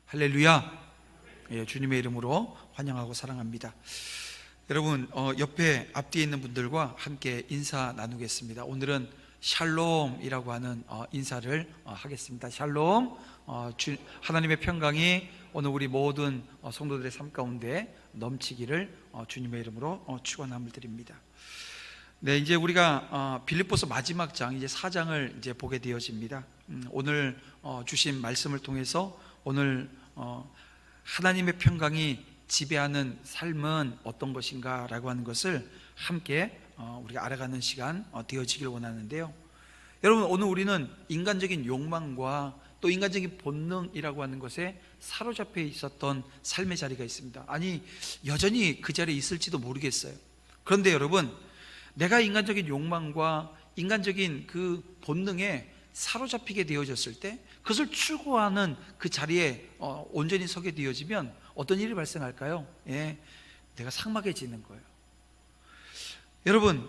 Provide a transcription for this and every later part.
할렐루야. 예, 주님의 이름으로 환영하고 사랑합니다. 여러분, 옆에 앞뒤에 있는 분들과 함께 인사 나누겠습니다. 오늘은 샬롬이라고 하는 인사를 하겠습니다. 샬롬. 하나님의 평강이 오늘 우리 모든 성도들의 삶 가운데 넘치기를 주님의 이름으로 축원함을 드립니다. 네, 이제 우리가 빌립보서 마지막 장, 이제 4장을 이제 보게 되어집니다. 오늘 주신 말씀을 통해서 오늘 하나님의 평강이 지배하는 삶은 어떤 것인가 라고 하는 것을 함께 우리가 알아가는 시간 되어지길 원하는데요. 여러분, 오늘 우리는 인간적인 욕망과 또 인간적인 본능이라고 하는 것에 사로잡혀 있었던 삶의 자리가 있습니다. 아니, 여전히 그 자리에 있을지도 모르겠어요. 그런데 여러분, 내가 인간적인 욕망과 인간적인 그 본능에 사로잡히게 되어졌을 때 그것을 추구하는 그 자리에 온전히 서게 되어지면 어떤 일이 발생할까요? 예, 내가 삭막해지는 거예요. 여러분,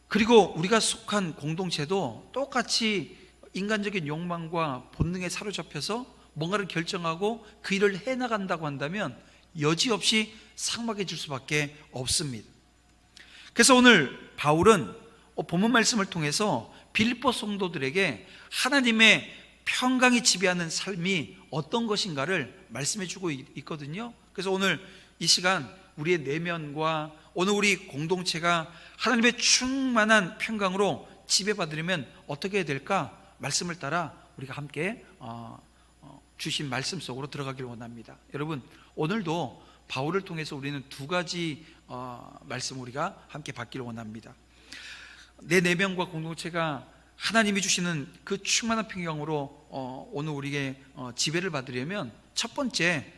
그리고 우리가 속한 공동체도 똑같이 인간적인 욕망과 본능에 사로잡혀서 뭔가를 결정하고 그 일을 해나간다고 한다면 여지없이 삭막해질 수밖에 없습니다. 그래서 오늘 바울은 본문 말씀을 통해서 빌립보 성도들에게 하나님의 평강이 지배하는 삶이 어떤 것인가를 말씀해 주고 있거든요. 그래서 오늘 이 시간 우리의 내면과 오늘 우리 공동체가 하나님의 충만한 평강으로 지배받으려면 어떻게 해야 될까? 말씀을 따라 우리가 함께 주신 말씀 속으로 들어가길 원합니다. 여러분, 오늘도 바울을 통해서 우리는 두 가지 말씀 우리가 함께 받기를 원합니다. 내 내면과 공동체가 하나님이 주시는 그 충만한 평강으로 오늘 우리에게 지배를 받으려면 첫 번째,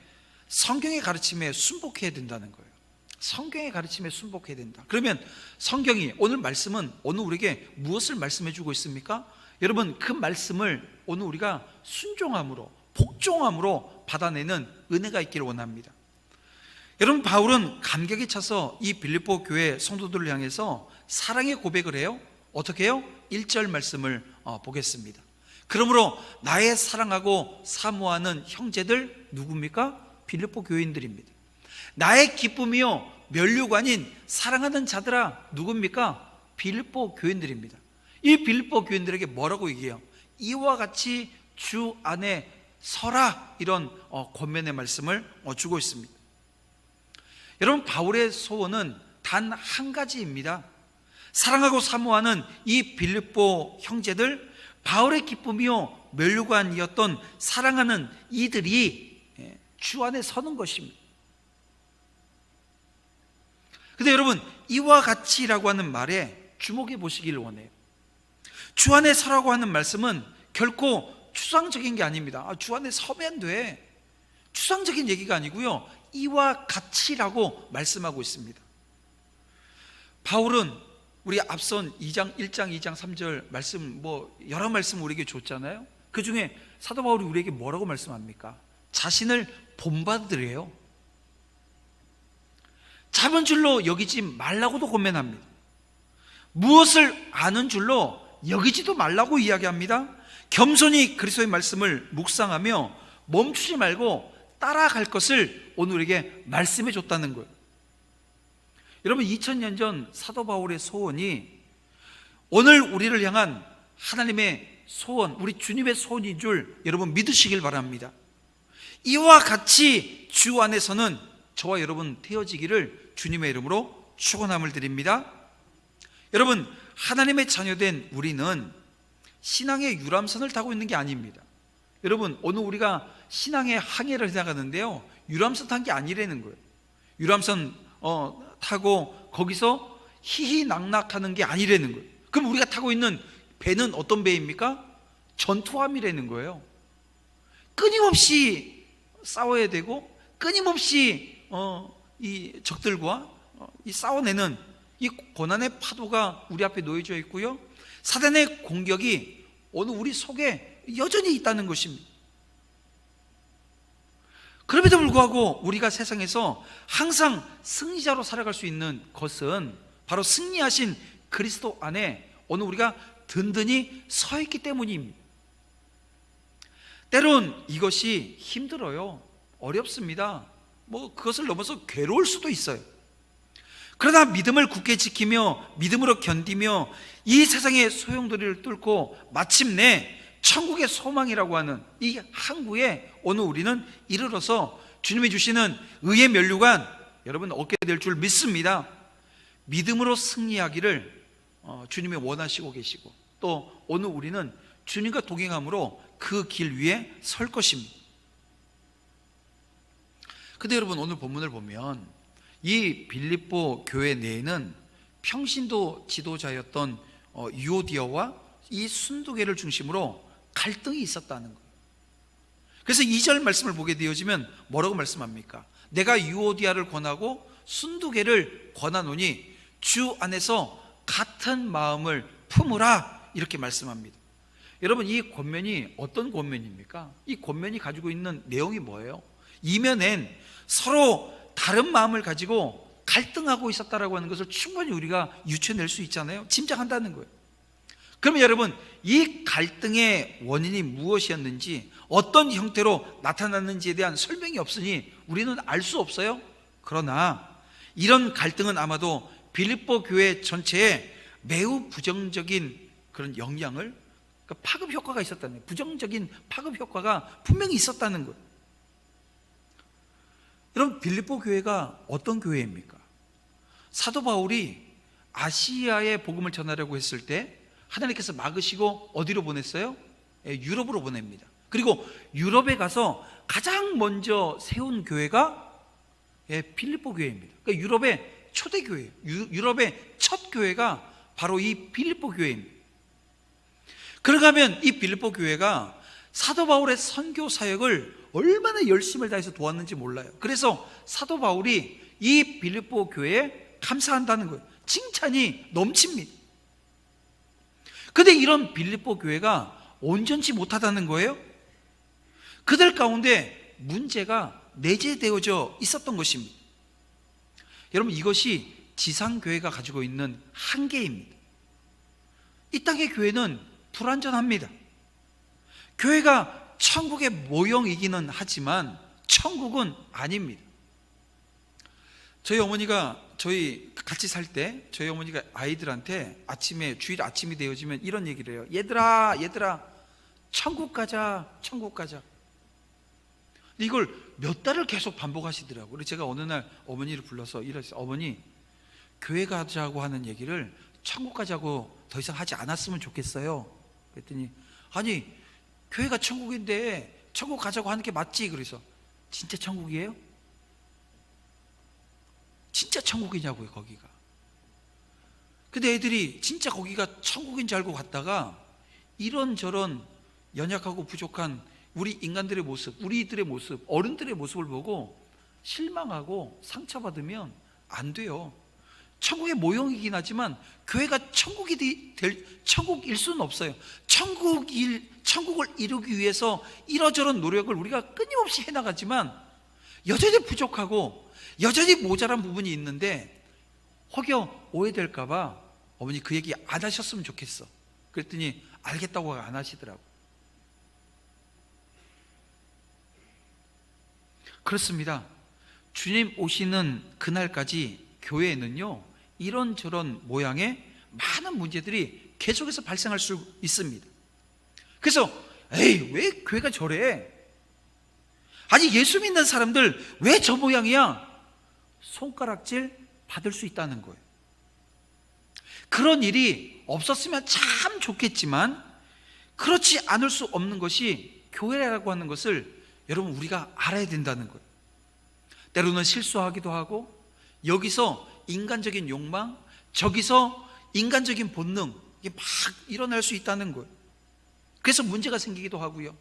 성경의 가르침에 순복해야 된다는 거예요. 성경의 가르침에 순복해야 된다. 그러면 성경이, 오늘 말씀은 오늘 우리에게 무엇을 말씀해 주고 있습니까? 여러분, 그 말씀을 오늘 우리가 순종함으로, 복종함으로 받아내는 은혜가 있기를 원합니다. 여러분, 바울은 감격에 차서 이 빌립보 교회 성도들을 향해서 사랑의 고백을 해요. 어떻게 해요? 1절 말씀을 보겠습니다. 그러므로 나의 사랑하고 사모하는 형제들 누굽니까? 빌립보 교인들입니다. 나의 기쁨이요 면류관인 사랑하는 자들아 누굽니까? 빌립보 교인들입니다. 이 빌립보 교인들에게 뭐라고 얘기해요? 이와 같이 주 안에 서라, 이런 권면의 말씀을 주고 있습니다. 여러분, 바울의 소원은 단 한 가지입니다. 사랑하고 사모하는 이 빌립보 형제들, 바울의 기쁨이요 면류관이었던 사랑하는 이들이 주 안에 서는 것입니다. 근데 여러분, 이와 같이라고 하는 말에 주목해 보시기를 원해요. 주 안에 서라고 하는 말씀은 결코 추상적인 게 아닙니다. 주 안에 서면 돼, 추상적인 얘기가 아니고요, 이와 같이라고 말씀하고 있습니다. 바울은 우리 앞선 1장, 2장, 3절 말씀, 여러 말씀 우리에게 줬잖아요. 그 중에 사도 바울이 우리에게 뭐라고 말씀합니까? 자신을 본받으래요. 잡은 줄로 여기지 말라고도 권면합니다. 무엇을 아는 줄로 여기지도 말라고 이야기합니다. 겸손히 그리스도의 말씀을 묵상하며 멈추지 말고 따라갈 것을 오늘 우리에게 말씀해 줬다는 거예요. 여러분, 2000년 전 사도 바울의 소원이 오늘 우리를 향한 하나님의 소원, 우리 주님의 소원인 줄 여러분 믿으시길 바랍니다. 이와 같이 주 안에서는 저와 여러분 되어지기를 주님의 이름으로 축원함을 드립니다. 여러분, 하나님의 자녀된 우리는 신앙의 유람선을 타고 있는 게 아닙니다. 여러분, 오늘 우리가 신앙의 항해를 해나가는데요, 유람선 탄 게 아니라는 거예요. 유람선 타고 거기서 희희낙낙하는 게 아니라는 거예요. 그럼 우리가 타고 있는 배는 어떤 배입니까? 전투함이라는 거예요. 끊임없이 싸워야 되고 끊임없이 이 적들과 이 싸워내는 이 고난의 파도가 우리 앞에 놓여져 있고요, 사단의 공격이 오늘 우리 속에 여전히 있다는 것입니다. 그럼에도 불구하고 우리가 세상에서 항상 승리자로 살아갈 수 있는 것은 바로 승리하신 그리스도 안에 오늘 우리가 든든히 서 있기 때문입니다. 때론 이것이 힘들어요. 어렵습니다. 그것을 넘어서 괴로울 수도 있어요. 그러나 믿음을 굳게 지키며 믿음으로 견디며 이 세상의 소용돌이를 뚫고 마침내 천국의 소망이라고 하는 이 항구에 오늘 우리는 이르러서 주님이 주시는 의의 면류관 여러분 얻게 될 줄 믿습니다. 믿음으로 승리하기를 주님이 원하시고 계시고, 또 오늘 우리는 주님과 동행함으로 그 길 위에 설 것입니다. 근데 여러분, 오늘 본문을 보면 이 빌립보 교회 내에는 평신도 지도자였던 유오디아와 이 순두계를 중심으로 갈등이 있었다는 거예요. 그래서 2절 말씀을 보게 되어지면 뭐라고 말씀합니까? 내가 유오디아를 권하고 순두계를 권하노니 주 안에서 같은 마음을 품으라, 이렇게 말씀합니다. 여러분, 이 권면이 어떤 권면입니까? 이 권면이 가지고 있는 내용이 뭐예요? 이면엔 서로 다른 마음을 가지고 갈등하고 있었다라고 하는 것을 충분히 우리가 유추해낼 수 있잖아요. 짐작한다는 거예요. 그러면 여러분, 이 갈등의 원인이 무엇이었는지, 어떤 형태로 나타났는지에 대한 설명이 없으니 우리는 알 수 없어요. 그러나 이런 갈등은 아마도 빌립보 교회 전체에 매우 부정적인 그런 영향을, 그러니까 파급 효과가 있었다는 거예요. 부정적인 파급 효과가 분명히 있었다는 거예요. 여러분, 빌립보 교회가 어떤 교회입니까? 사도 바울이 아시아에 복음을 전하려고 했을 때 하나님께서 막으시고 어디로 보냈어요? 유럽으로 보냅니다. 그리고 유럽에 가서 가장 먼저 세운 교회가 빌립보 교회입니다. 그러니까 유럽의 초대 교회예요. 유럽의 첫 교회가 바로 이 빌립보 교회입니다. 그런가 하면 이 빌립보 교회가 사도 바울의 선교 사역을 얼마나 열심을 다해서 도왔는지 몰라요. 그래서 사도 바울이 이 빌립보 교회에 감사한다는 거예요. 칭찬이 넘칩니다. 근데 이런 빌립보 교회가 온전치 못하다는 거예요. 그들 가운데 문제가 내재되어져 있었던 것입니다. 여러분, 이것이 지상교회가 가지고 있는 한계입니다. 이 땅의 교회는 불완전합니다. 교회가 천국의 모형이기는 하지만 천국은 아닙니다. 저희 같이 살 때 저희 어머니가 아이들한테 아침에, 주일 아침이 되어지면 이런 얘기를 해요. 얘들아 천국 가자, 천국 가자. 이걸 몇 달을 계속 반복하시더라고요. 그래서 제가 어느 날 어머니를 불러서 이랬어요. 어머니, 교회 가자고 하는 얘기를 천국 가자고 더 이상 하지 않았으면 좋겠어요. 그랬더니, 아니 교회가 천국인데 천국 가자고 하는 게 맞지? 그래서, 진짜 천국이에요? 진짜 천국이냐고요, 거기가. 근데 애들이 진짜 거기가 천국인 줄 알고 갔다가 이런저런 연약하고 부족한 우리 인간들의 모습, 우리들의 모습, 어른들의 모습을 보고 실망하고 상처받으면 안 돼요. 천국의 모형이긴 하지만 교회가 천국일 수는 없어요. 천국을 이루기 위해서 이러저런 노력을 우리가 끊임없이 해나가지만 여전히 부족하고 여전히 모자란 부분이 있는데, 혹여 오해될까봐 어머니 그 얘기 안 하셨으면 좋겠어. 그랬더니 알겠다고 안 하시더라고. 그렇습니다. 주님 오시는 그날까지 교회에는요, 이런저런 모양의 많은 문제들이 계속해서 발생할 수 있습니다. 그래서 에이, 왜 교회가 저래? 아니, 예수 믿는 사람들 왜 저 모양이야? 손가락질 받을 수 있다는 거예요. 그런 일이 없었으면 참 좋겠지만 그렇지 않을 수 없는 것이 교회라고 하는 것을 여러분, 우리가 알아야 된다는 거예요. 때로는 실수하기도 하고, 여기서 인간적인 욕망, 저기서 인간적인 본능, 이게 막 일어날 수 있다는 거예요. 그래서 문제가 생기기도 하고요.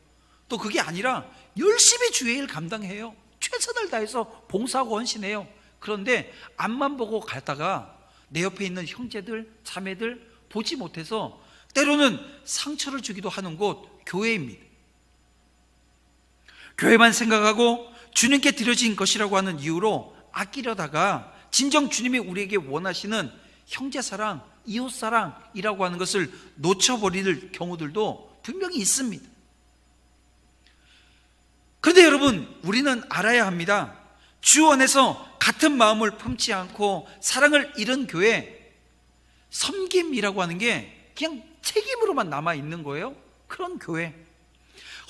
또 그게 아니라 열심히 주의 일 감당해요. 최선을 다해서 봉사하고 헌신해요. 그런데 앞만 보고 가다가 내 옆에 있는 형제들, 자매들 보지 못해서 때로는 상처를 주기도 하는 곳, 교회입니다. 교회만 생각하고 주님께 드려진 것이라고 하는 이유로 아끼려다가 진정 주님이 우리에게 원하시는 형제사랑, 이웃사랑이라고 하는 것을 놓쳐버릴 경우들도 분명히 있습니다. 그런데 여러분, 우리는 알아야 합니다. 주 안에서 같은 마음을 품지 않고 사랑을 잃은 교회, 섬김이라고 하는 게 그냥 책임으로만 남아있는 거예요. 그런 교회,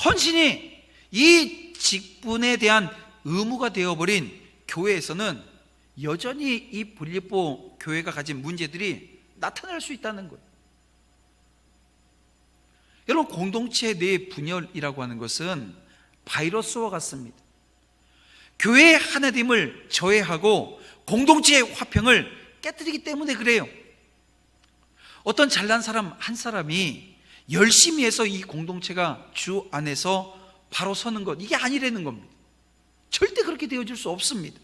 헌신이 이 직분에 대한 의무가 되어버린 교회에서는 여전히 이 빌립보 교회가 가진 문제들이 나타날 수 있다는 거예요. 여러분, 공동체 내 분열이라고 하는 것은 바이러스와 같습니다. 교회의 하나됨을 저해하고 공동체의 화평을 깨뜨리기 때문에 그래요. 어떤 잘난 사람 한 사람이 열심히 해서 이 공동체가 주 안에서 바로 서는 것, 이게 아니라는 겁니다. 절대 그렇게 되어질 수 없습니다.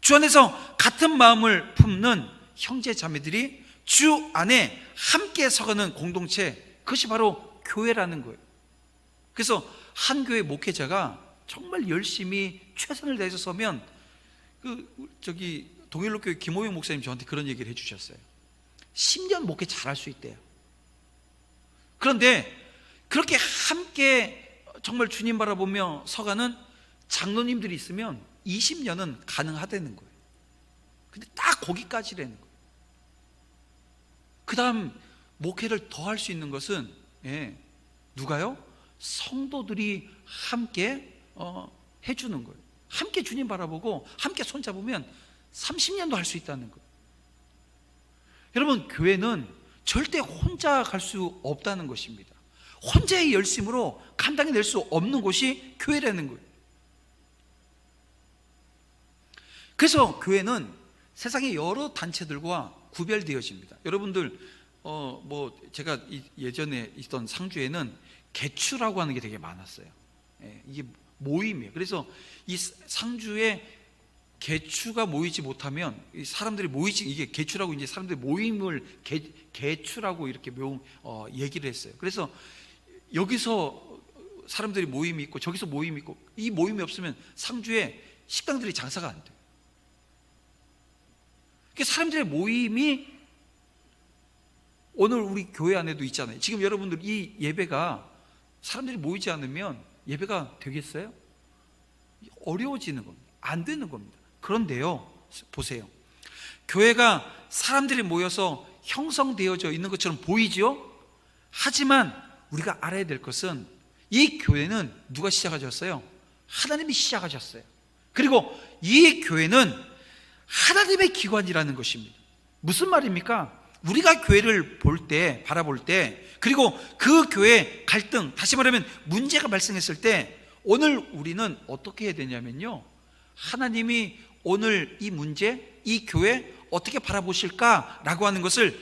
주 안에서 같은 마음을 품는 형제 자매들이 주 안에 함께 서가는 공동체, 그것이 바로 교회라는 거예요. 그래서 한 교회 목회자가 정말 열심히 최선을 다해서 서면 동일로교회 김호영 목사님 저한테 그런 얘기를 해주셨어요. 10년 목회 잘할 수 있대요. 그런데 그렇게 함께 정말 주님 바라보며 서가는 장로님들이 있으면 20년은 가능하다는 거예요. 근데 딱 거기까지라는 거예요. 그 다음 목회를 더 할 수 있는 것은 누가요? 성도들이 함께 해주는 거예요. 함께 주님 바라보고 함께 손잡으면 30년도 할 수 있다는 거예요. 여러분, 교회는 절대 혼자 갈 수 없다는 것입니다. 혼자의 열심으로 감당해낼 수 없는 곳이 교회라는 거예요. 그래서 교회는 세상의 여러 단체들과 구별되어집니다. 여러분들 제가 예전에 있던 상주에는 개추라고 하는 게 되게 많았어요. 이게 모임이에요. 그래서 이 상주에 개추가 모이지 못하면 사람들이 모이지, 이게 개추라고 이제 사람들이 모임을 개추라고 이렇게 얘기를 했어요. 그래서 여기서 사람들이 모임이 있고 저기서 모임이 있고, 이 모임이 없으면 상주에 식당들이 장사가 안 돼요. 그러니까 사람들의 모임이 오늘 우리 교회 안에도 있잖아요. 지금 여러분들 이 예배가 사람들이 모이지 않으면 예배가 되겠어요? 어려워지는 겁니다. 안 되는 겁니다. 그런데요, 보세요. 교회가 사람들이 모여서 형성되어져 있는 것처럼 보이죠? 하지만 우리가 알아야 될 것은 이 교회는 누가 시작하셨어요? 하나님이 시작하셨어요. 그리고 이 교회는 하나님의 기관이라는 것입니다. 무슨 말입니까? 우리가 교회를 바라볼 때, 그리고 그 교회의 갈등, 다시 말하면 문제가 발생했을 때 오늘 우리는 어떻게 해야 되냐면요, 하나님이 오늘 이 문제, 이 교회 어떻게 바라보실까라고 하는 것을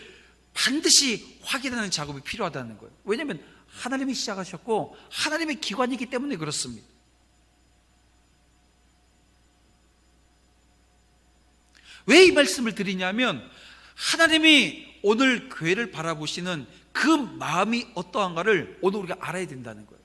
반드시 확인하는 작업이 필요하다는 거예요. 왜냐하면 하나님이 시작하셨고 하나님의 기관이기 때문에 그렇습니다. 왜 이 말씀을 드리냐면, 하나님이 오늘 교회를 바라보시는 그 마음이 어떠한가를 오늘 우리가 알아야 된다는 거예요.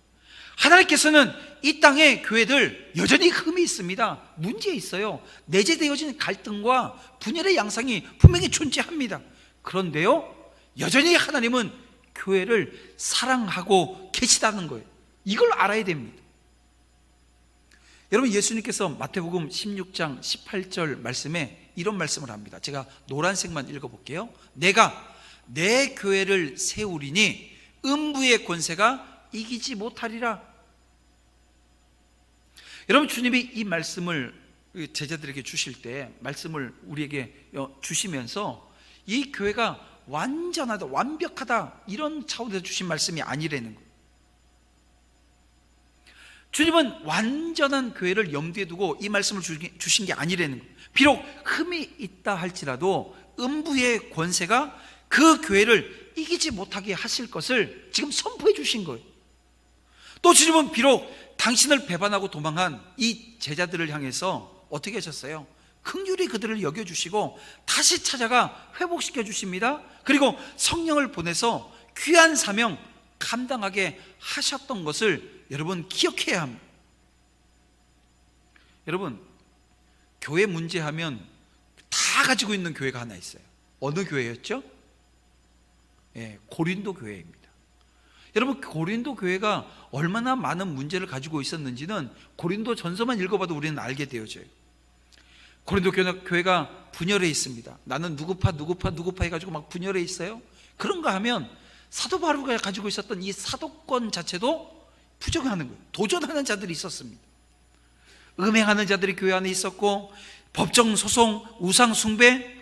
하나님께서는 이 땅의 교회들 여전히 흠이 있습니다. 문제 있어요. 내재되어진 갈등과 분열의 양상이 분명히 존재합니다. 그런데요, 여전히 하나님은 교회를 사랑하고 계시다는 거예요. 이걸 알아야 됩니다. 여러분, 예수님께서 마태복음 16장 18절 말씀에 이런 말씀을 합니다. 제가 노란색만 읽어볼게요. 내가 내 교회를 세우리니 음부의 권세가 이기지 못하리라. 여러분, 주님이 이 말씀을 제자들에게 주실 때, 말씀을 우리에게 주시면서 이 교회가 완전하다, 완벽하다, 이런 차원에서 주신 말씀이 아니라는 거예요. 주님은 완전한 교회를 염두에 두고 이 말씀을 주신 게 아니라는 거예요. 비록 흠이 있다 할지라도 음부의 권세가 그 교회를 이기지 못하게 하실 것을 지금 선포해 주신 거예요. 또 주님은 비록 당신을 배반하고 도망한 이 제자들을 향해서 어떻게 하셨어요? 긍휼히 그들을 여겨주시고 다시 찾아가 회복시켜 주십니다. 그리고 성령을 보내서 귀한 사명 감당하게 하셨던 것을 여러분 기억해야 합니다. 여러분, 교회 문제하면 다 가지고 있는 교회가 하나 있어요. 어느 교회였죠? 고린도 교회입니다. 여러분, 고린도 교회가 얼마나 많은 문제를 가지고 있었는지는 고린도 전서만 읽어봐도 우리는 알게 되어져요. 고린도 교회가 분열해 있습니다. 나는 누구파 해가지고 막 분열해 있어요. 그런가 하면 사도 바울가 가지고 있었던 이 사도권 자체도 부정하는 거예요. 도전하는 자들이 있었습니다. 음행하는 자들이 교회 안에 있었고, 법정 소송, 우상 숭배,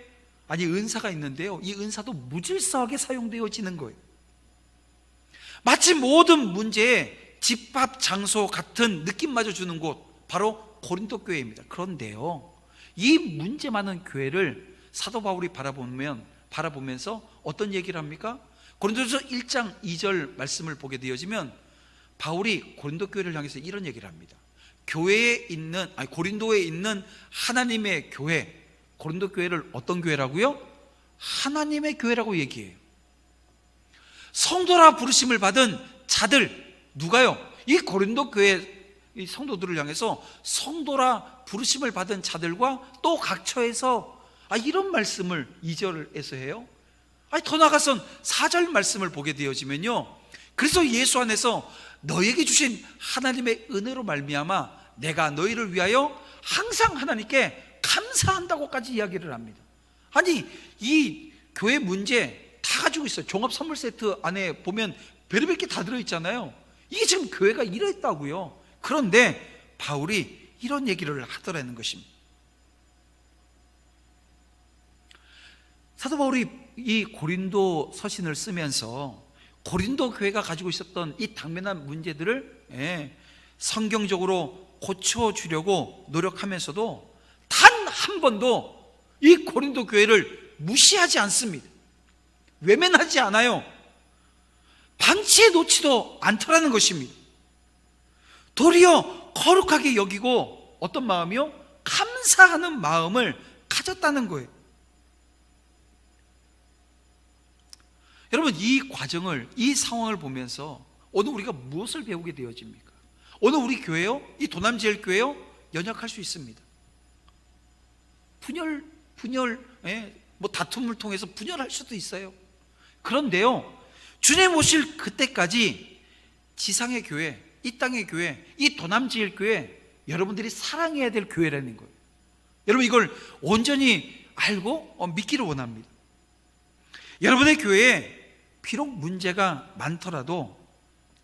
아니 은사가 있는데요, 이 은사도 무질서하게 사용되어지는 거예요. 마치 모든 문제에 집합 장소 같은 느낌마저 주는 곳, 바로 고린도 교회입니다. 그런데요, 이 문제 많은 교회를 사도 바울이 바라보면서 어떤 얘기를 합니까? 고린도서 1장 2절 말씀을 보게 되어지면 바울이 고린도 교회를 향해서 이런 얘기를 합니다. 고린도에 있는 하나님의 교회, 고린도 교회를 어떤 교회라고요? 하나님의 교회라고 얘기해요. 성도라 부르심을 받은 자들, 누가요? 이 고린도 교회 이 성도들을 향해서 성도라 부르심을 받은 자들과 또 각처에서 이런 말씀을 2절에서 해요. 더 나아가선 4절 말씀을 보게 되어지면요, 그래서 예수 안에서 너에게 주신 하나님의 은혜로 말미암아 내가 너희를 위하여 항상 하나님께 감사한다고까지 이야기를 합니다. 아니, 이 교회 문제 다 가지고 있어요. 종합 선물 세트 안에 보면 별의별 게 다 들어있잖아요. 이게 지금 교회가 이랬다고요. 그런데 바울이 이런 얘기를 하더라는 것입니다. 사도 바울이 이 고린도 서신을 쓰면서 고린도 교회가 가지고 있었던 이 당면한 문제들을 성경적으로 고쳐주려고 노력하면서도 단 한 번도 이 고린도 교회를 무시하지 않습니다. 외면하지 않아요. 방치해 놓지도 않더라는 것입니다. 도리어 거룩하게 여기고 어떤 마음이요? 감사하는 마음을 가졌다는 거예요. 여러분, 이 과정을, 이 상황을 보면서 오늘 우리가 무엇을 배우게 되어집니까? 오늘 우리 교회요, 이 도남제일교회요, 연약할 수 있습니다. 다툼을 통해서 분열할 수도 있어요. 그런데요, 주님 오실 그때까지 지상의 교회, 이 땅의 교회, 이 도남제일교회, 여러분들이 사랑해야 될 교회라는 거예요. 여러분, 이걸 온전히 알고 믿기를 원합니다. 여러분의 교회에 비록 문제가 많더라도,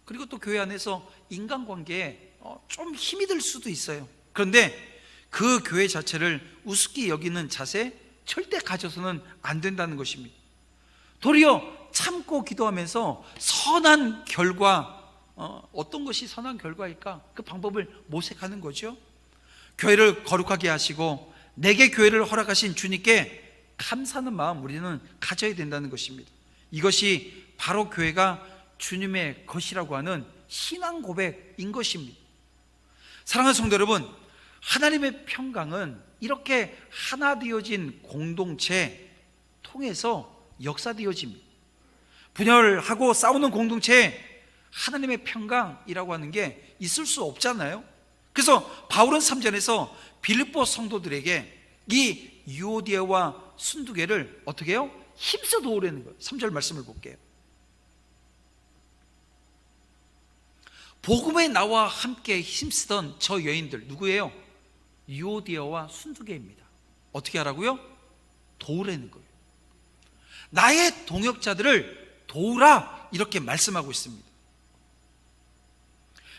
그리고 또 교회 안에서 인간관계에 좀 힘이 들 수도 있어요. 그런데 그 교회 자체를 우습게 여기는 자세 절대 가져서는 안 된다는 것입니다. 도리어 참고 기도하면서 선한 결과, 어떤 것이 선한 결과일까? 그 방법을 모색하는 거죠. 교회를 거룩하게 하시고 내게 교회를 허락하신 주님께 감사하는 마음 우리는 가져야 된다는 것입니다. 이것이 바로 교회가 주님의 것이라고 하는 신앙 고백인 것입니다. 사랑하는 성도 여러분, 하나님의 평강은 이렇게 하나 되어진 공동체 통해서 역사되어집니다. 분열하고 싸우는 공동체에 하나님의 평강이라고 하는 게 있을 수 없잖아요. 그래서 바울은 3절에서 빌립보 성도들에게 이 유오디아와 순두개를 어떻게 해요? 힘써 도우라는 거예요. 3절 말씀을 볼게요. 복음에 나와 함께 힘쓰던 저 여인들 누구예요? 유오디아와 순두개입니다. 어떻게 하라고요? 도우라는 거예요. 나의 동역자들을 도우라, 이렇게 말씀하고 있습니다.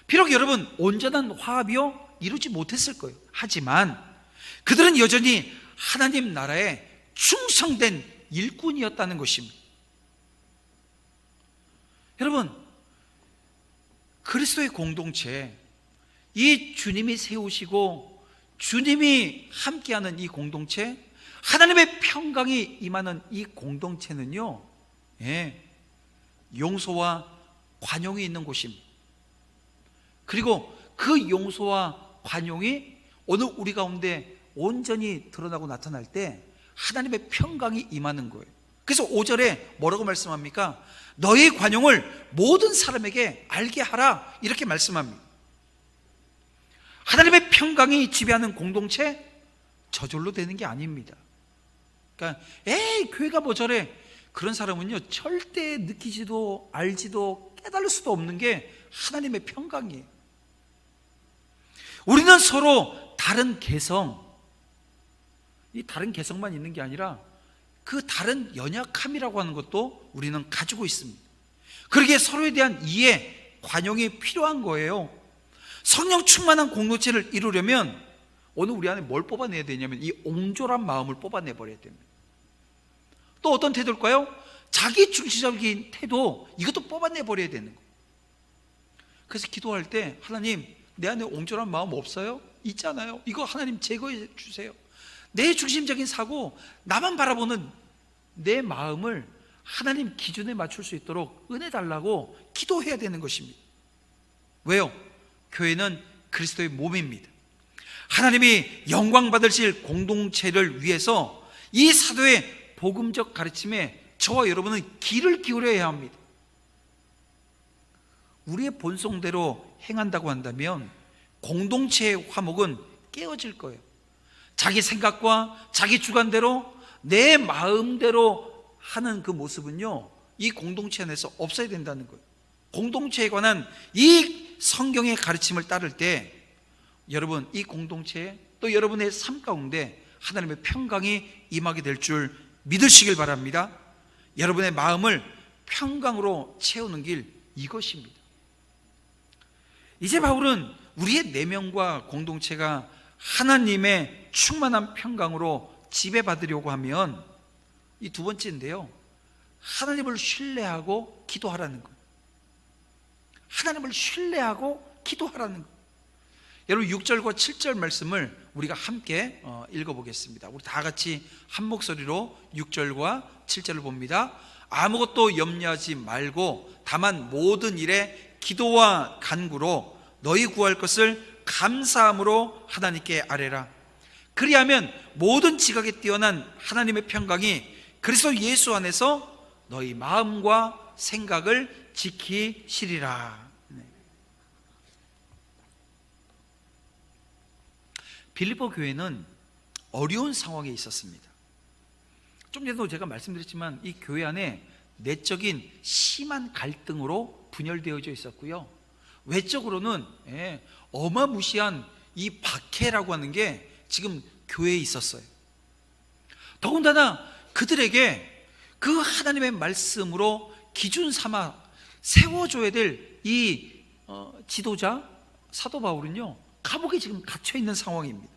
비록 여러분 온전한 화합이요 이루지 못했을 거예요. 하지만 그들은 여전히 하나님 나라에 충성된 일꾼이었다는 것입니다. 여러분, 그리스도의 공동체, 이 주님이 세우시고 주님이 함께하는 이 공동체, 하나님의 평강이 임하는 이 공동체는요, 용서와 관용이 있는 곳입니다. 그리고 그 용서와 관용이 오늘 우리 가운데 온전히 드러나고 나타날 때 하나님의 평강이 임하는 거예요. 그래서 5절에 뭐라고 말씀합니까? 너의 관용을 모든 사람에게 알게 하라, 이렇게 말씀합니다. 하나님의 평강이 지배하는 공동체, 저절로 되는 게 아닙니다. 그러니까 교회가 뭐 저래, 그런 사람은요 절대 느끼지도 알지도 깨달을 수도 없는 게 하나님의 평강이에요. 우리는 서로 다른 개성, 이 다른 개성만 있는 게 아니라 그 다른 연약함이라고 하는 것도 우리는 가지고 있습니다. 그러기에 서로에 대한 이해, 관용이 필요한 거예요. 성령 충만한 공동체를 이루려면 오늘 우리 안에 뭘 뽑아내야 되냐면 이 옹졸한 마음을 뽑아내버려야 됩니다. 또 어떤 태도일까요? 자기 중시적인 태도, 이것도 뽑아내버려야 되는 거예요. 그래서 기도할 때 하나님, 내 안에 옹졸한 마음 없어요? 있잖아요. 이거 하나님 제거해 주세요. 내 중심적인 사고, 나만 바라보는 내 마음을 하나님 기준에 맞출 수 있도록 은혜 달라고 기도해야 되는 것입니다. 왜요? 교회는 그리스도의 몸입니다. 하나님이 영광 받으실 공동체를 위해서 이 사도의 복음적 가르침에 저와 여러분은 귀를 기울여야 합니다. 우리의 본성대로 행한다고 한다면 공동체의 화목은 깨어질 거예요. 자기 생각과 자기 주관대로 내 마음대로 하는 그 모습은요, 이 공동체 안에서 없어야 된다는 거예요. 공동체에 관한 이 성경의 가르침을 따를 때 여러분, 이 공동체에 또 여러분의 삶 가운데 하나님의 평강이 임하게 될 줄 믿으시길 바랍니다. 여러분의 마음을 평강으로 채우는 길, 이것입니다. 이제 바울은 우리의 내면과 공동체가 하나님의 충만한 평강으로 지배받으려고 하면 이 두 번째인데요, 하나님을 신뢰하고 기도하라는 거예요. 하나님을 신뢰하고 기도하라는 거예요. 여러분 6절과 7절 말씀을 우리가 함께 읽어보겠습니다. 우리 다 같이 한 목소리로 6절과 7절을 봅니다. 아무것도 염려하지 말고 다만 모든 일에 기도와 간구로 너희 구할 것을 감사함으로 하나님께 아뢰라. 그리하면 모든 지각에 뛰어난 하나님의 평강이 그리스도 예수 안에서 너희 마음과 생각을 지키시리라. 빌립보 교회는 어려운 상황에 있었습니다. 좀 전에도 제가 말씀드렸지만 이 교회 안에 내적인 심한 갈등으로 분열되어져 있었고요, 외적으로는 어마무시한 이 박해라고 하는 게 지금 교회에 있었어요. 더군다나 그들에게 그 하나님의 말씀으로 기준 삼아 세워줘야 될 이 지도자 사도 바울은요, 감옥에 지금 갇혀 있는 상황입니다.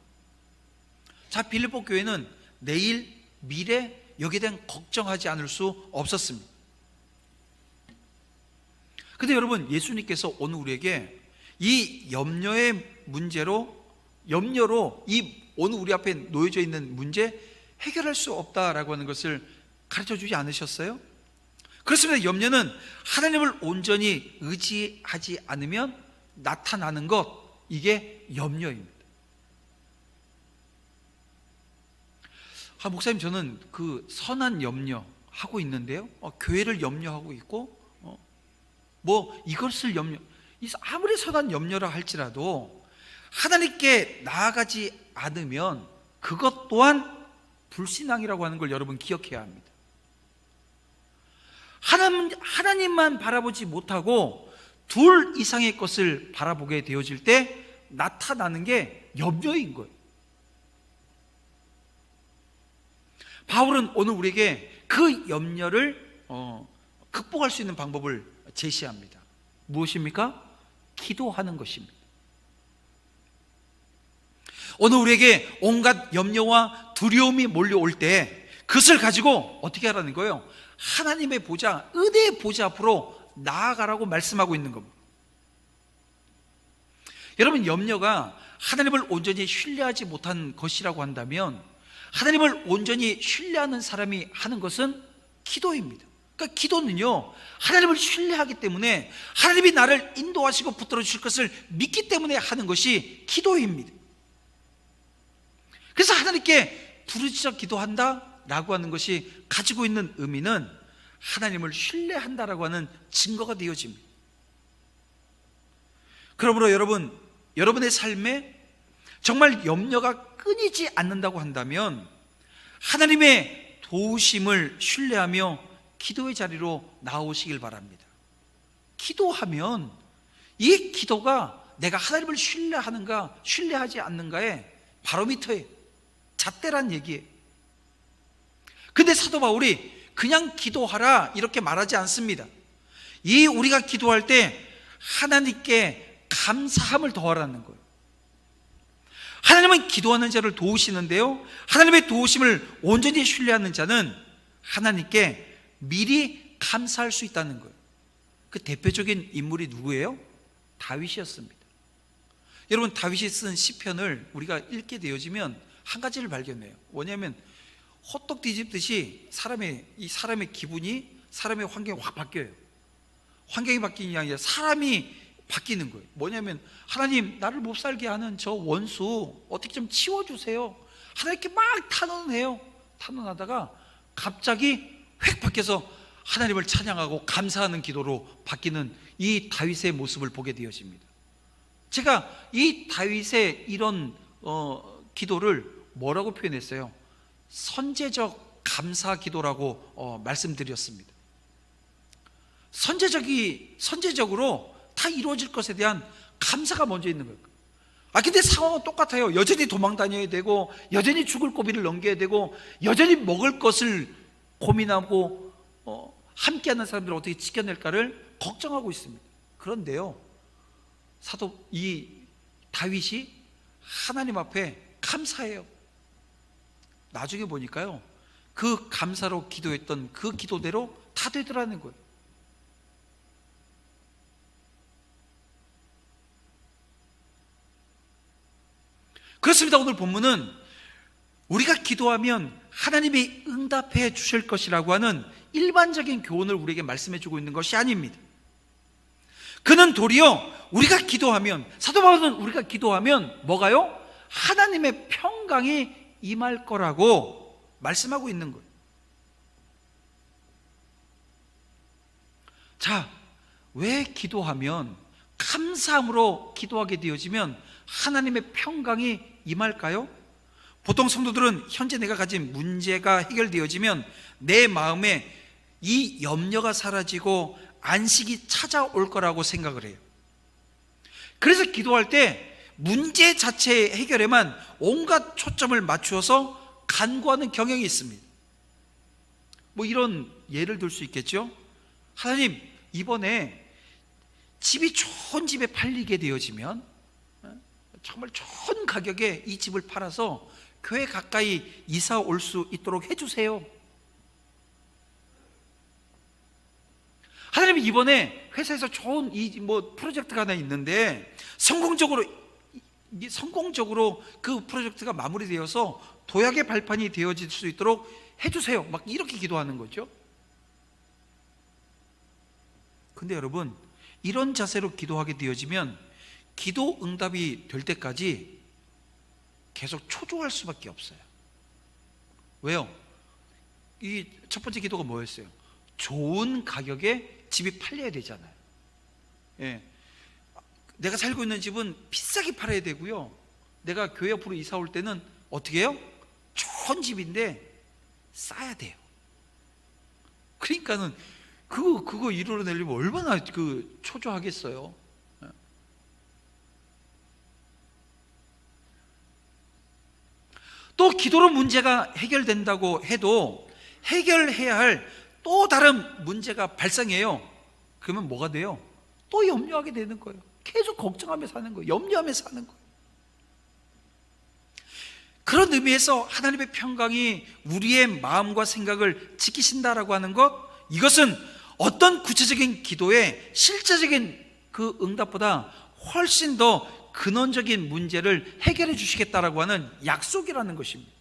자, 빌립보 교회는 내일, 미래 여기에 대한 걱정하지 않을 수 없었습니다. 근데 여러분, 예수님께서 오늘 우리에게 이 염려의 문제로, 염려로 이 오늘 우리 앞에 놓여져 있는 문제 해결할 수 없다라고 하는 것을 가르쳐 주지 않으셨어요? 그렇습니다. 염려는 하나님을 온전히 의지하지 않으면 나타나는 것, 이게 염려입니다. 목사님, 저는 그 선한 염려 하고 있는데요, 교회를 염려하고 있고 뭐 이것을 염려, 아무리 선한 염려라 할지라도 하나님께 나아가지 않으면 그것 또한 불신앙이라고 하는 걸 여러분 기억해야 합니다. 하나님만 바라보지 못하고 둘 이상의 것을 바라보게 되어질 때 나타나는 게 염려인 거예요. 바울은 오늘 우리에게 그 염려를 극복할 수 있는 방법을 제시합니다. 무엇입니까? 기도하는 것입니다. 오늘 우리에게 온갖 염려와 두려움이 몰려올 때 그것을 가지고 어떻게 하라는 거예요? 하나님의 보좌, 은혜의 보좌 앞으로 나아가라고 말씀하고 있는 겁니다. 여러분, 염려가 하나님을 온전히 신뢰하지 못한 것이라고 한다면 하나님을 온전히 신뢰하는 사람이 하는 것은 기도입니다. 그러니까 기도는요, 하나님을 신뢰하기 때문에 하나님이 나를 인도하시고 붙들어 주실 것을 믿기 때문에 하는 것이 기도입니다. 그래서 하나님께 부르짖어 기도한다 라고 하는 것이 가지고 있는 의미는 하나님을 신뢰한다라고 하는 증거가 되어집니다. 그러므로 여러분의 삶에 정말 염려가 끊이지 않는다고 한다면 하나님의 도우심을 신뢰하며 기도의 자리로 나오시길 바랍니다. 기도하면 이 기도가 내가 하나님을 신뢰하는가 신뢰하지 않는가의 바로미터예요. 잣대란 얘기예요. 근데 사도 바울이 그냥 기도하라 이렇게 말하지 않습니다. 이 우리가 기도할 때 하나님께 감사함을 더하라는 거예요. 하나님은 기도하는 자를 도우시는데요, 하나님의 도우심을 온전히 신뢰하는 자는 하나님께 미리 감사할 수 있다는 거예요. 그 대표적인 인물이 누구예요? 다윗이었습니다. 여러분, 다윗이 쓴 시편을 우리가 읽게 되어지면 한 가지를 발견해요. 뭐냐면 호떡 뒤집듯이 사람의 기분이, 사람의 환경이 확 바뀌어요. 환경이 바뀌는 게 아니라 사람이 바뀌는 거예요. 뭐냐면 하나님, 나를 못 살게 하는 저 원수 어떻게 좀 치워주세요. 하나님께 막 탄원해요. 탄원하다가 갑자기 획 바뀌어서 하나님을 찬양하고 감사하는 기도로 바뀌는 이 다윗의 모습을 보게 되어집니다. 제가 이 다윗의 이런 기도를 뭐라고 표현했어요? 선제적 감사 기도라고 말씀드렸습니다. 선제적으로 다 이루어질 것에 대한 감사가 먼저 있는 거예요. 근데 상황은 똑같아요. 여전히 도망 다녀야 되고, 여전히 죽을 고비를 넘겨야 되고, 여전히 먹을 것을 고민하고, 함께하는 사람들을 어떻게 지켜낼까를 걱정하고 있습니다. 그런데요, 이 다윗이 하나님 앞에 감사해요. 나중에 보니까요, 그 감사로 기도했던 그 기도대로 다 되더라는 거예요. 그렇습니다. 오늘 본문은 우리가 기도하면 하나님이 응답해 주실 것이라고 하는 일반적인 교훈을 우리에게 말씀해 주고 있는 것이 아닙니다. 그는 도리어 우리가 기도하면, 사도 바울은 우리가 기도하면 뭐가요? 하나님의 평강이 임할 거라고 말씀하고 있는 거예요. 자, 왜 기도하면, 감사함으로 기도하게 되어지면 하나님의 평강이 임할까요? 보통 성도들은 현재 내가 가진 문제가 해결되어지면 내 마음에 이 염려가 사라지고 안식이 찾아올 거라고 생각을 해요. 그래서 기도할 때 문제 자체의 해결에만 온갖 초점을 맞추어서 간구하는 경향이 있습니다. 뭐 이런 예를 들 수 있겠죠. 하나님, 이번에 집이 좋은 집에 팔리게 되어지면 정말 좋은 가격에 이 집을 팔아서 교회 가까이 이사 올 수 있도록 해주세요. 하나님, 이번에 회사에서 좋은 프로젝트가 하나 있는데 성공적으로 그 프로젝트가 마무리되어서 도약의 발판이 되어질 수 있도록 해주세요. 막 이렇게 기도하는 거죠. 근데 여러분, 이런 자세로 기도하게 되어지면 기도 응답이 될 때까지 계속 초조할 수밖에 없어요. 왜요? 이 첫 번째 기도가 뭐였어요? 좋은 가격에 집이 팔려야 되잖아요. 예. 내가 살고 있는 집은 비싸게 팔아야 되고요, 내가 교회 옆으로 이사 올 때는 어떻게 해요? 좋은 집인데 싸야 돼요. 그러니까는 그거 이루어내려면 얼마나 초조하겠어요. 또 기도로 문제가 해결된다고 해도 해결해야 할 또 다른 문제가 발생해요. 그러면 뭐가 돼요? 또 염려하게 되는 거예요. 계속 걱정하며 사는 거예요. 염려하며 사는 거예요. 그런 의미에서 하나님의 평강이 우리의 마음과 생각을 지키신다라고 하는 것, 이것은 어떤 구체적인 기도의 실제적인 그 응답보다 훨씬 더 근원적인 문제를 해결해 주시겠다라고 하는 약속이라는 것입니다.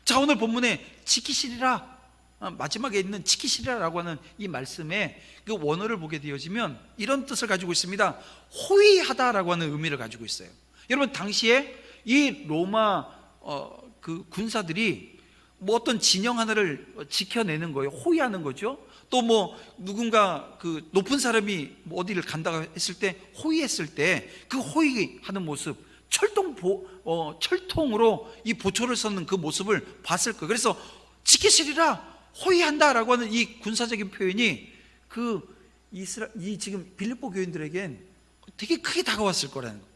자, 오늘 본문에 지키시리라, 마지막에 있는 지키시리라라고 하는 이 말씀에 그 원어를 보게 되어지면 이런 뜻을 가지고 있습니다. 호위하다라고 하는 의미를 가지고 있어요. 여러분, 당시에 이 로마 그 군사들이 뭐 어떤 진영 하나를 지켜내는 거예요. 호위하는 거죠. 또 뭐 누군가 그 높은 사람이 뭐 어디를 간다고 했을 때, 호위했을 때 그 호위하는 모습, 철통으로 이 보초를 섰는 그 모습을 봤을 거예요. 그래서 지키시리라, 호위한다라고 하는 이 군사적인 표현이 이 지금 빌립보 교인들에겐 되게 크게 다가왔을 거라는 거예요.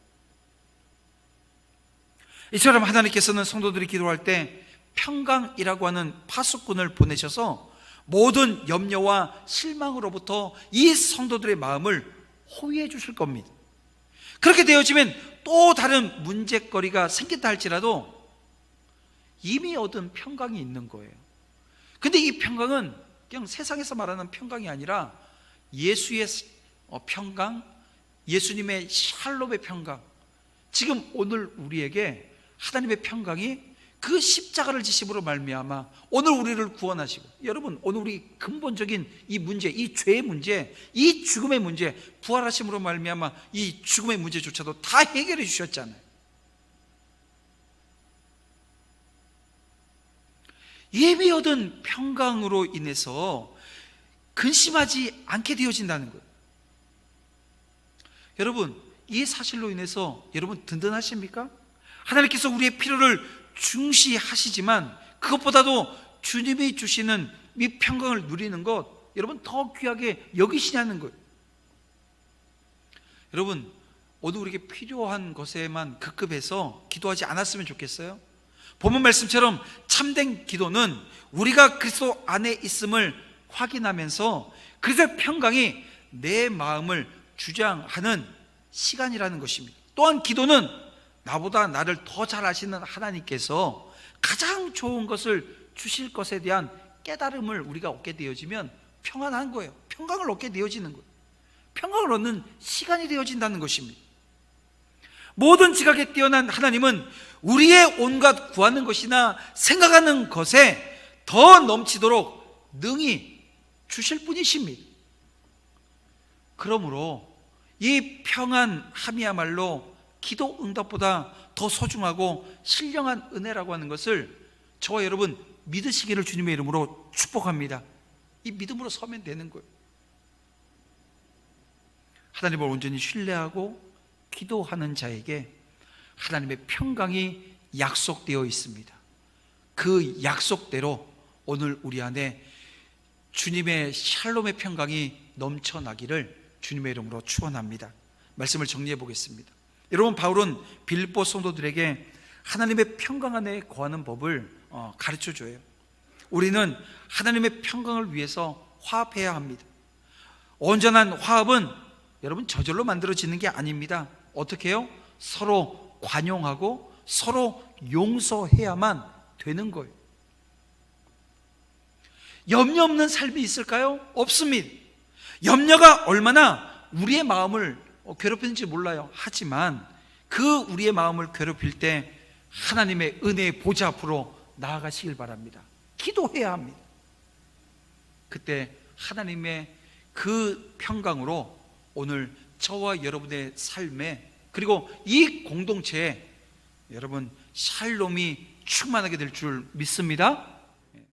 이처럼 하나님께서는 성도들이 기도할 때 평강이라고 하는 파수꾼을 보내셔서 모든 염려와 실망으로부터 이 성도들의 마음을 호위해 주실 겁니다. 그렇게 되어지면 또 다른 문제거리가 생긴다 할지라도 이미 얻은 평강이 있는 거예요. 근데 이 평강은 그냥 세상에서 말하는 평강이 아니라 예수의 평강, 예수님의 샬롬의 평강. 지금 오늘 우리에게 하나님의 평강이 그 십자가를 지심으로 말미암아 오늘 우리를 구원하시고, 여러분 오늘 우리 근본적인 이 문제, 이 죄의 문제, 이 죽음의 문제, 부활하심으로 말미암아 이 죽음의 문제조차도 다 해결해 주셨잖아요. 예비 얻은 평강으로 인해서 근심하지 않게 되어진다는 거예요. 여러분, 이 사실로 인해서 여러분 든든하십니까? 하나님께서 우리의 필요를 중시하시지만 그것보다도 주님이 주시는 이 평강을 누리는 것, 여러분 더 귀하게 여기시냐는 거예요. 여러분, 오늘 우리에게 필요한 것에만 급급해서 기도하지 않았으면 좋겠어요. 본문 말씀처럼 참된 기도는 우리가 그리스도 안에 있음을 확인하면서 그리스도의 평강이 내 마음을 주장하는 시간이라는 것입니다. 또한 기도는 나보다 나를 더 잘 아시는 하나님께서 가장 좋은 것을 주실 것에 대한 깨달음을 우리가 얻게 되어지면 평안한 거예요. 평강을 얻게 되어지는 거예요. 평강을 얻는 시간이 되어진다는 것입니다. 모든 지각에 뛰어난 하나님은 우리의 온갖 구하는 것이나 생각하는 것에 더 넘치도록 능히 주실 분이십니다. 그러므로 이 평안함이야말로 기도 응답보다 더 소중하고 신령한 은혜라고 하는 것을 저와 여러분 믿으시기를 주님의 이름으로 축복합니다. 이 믿음으로 서면 되는 거예요. 하나님을 온전히 신뢰하고 기도하는 자에게 하나님의 평강이 약속되어 있습니다. 그 약속대로 오늘 우리 안에 주님의 샬롬의 평강이 넘쳐나기를 주님의 이름으로 축원합니다. 말씀을 정리해 보겠습니다. 여러분, 바울은 빌립보 성도들에게 하나님의 평강 안에 거하는 법을 가르쳐 줘요. 우리는 하나님의 평강을 위해서 화합해야 합니다. 온전한 화합은 여러분 저절로 만들어지는 게 아닙니다. 어떻게 해요? 서로 관용하고 서로 용서해야만 되는 거예요. 염려 없는 삶이 있을까요? 없습니다. 염려가 얼마나 우리의 마음을 괴롭히는지 몰라요. 하지만 그 우리의 마음을 괴롭힐 때 하나님의 은혜의 보좌 앞으로 나아가시길 바랍니다. 기도해야 합니다. 그때 하나님의 그 평강으로 오늘 저와 여러분의 삶에, 그리고 이 공동체에 여러분 샬롬이 충만하게 될 줄 믿습니다.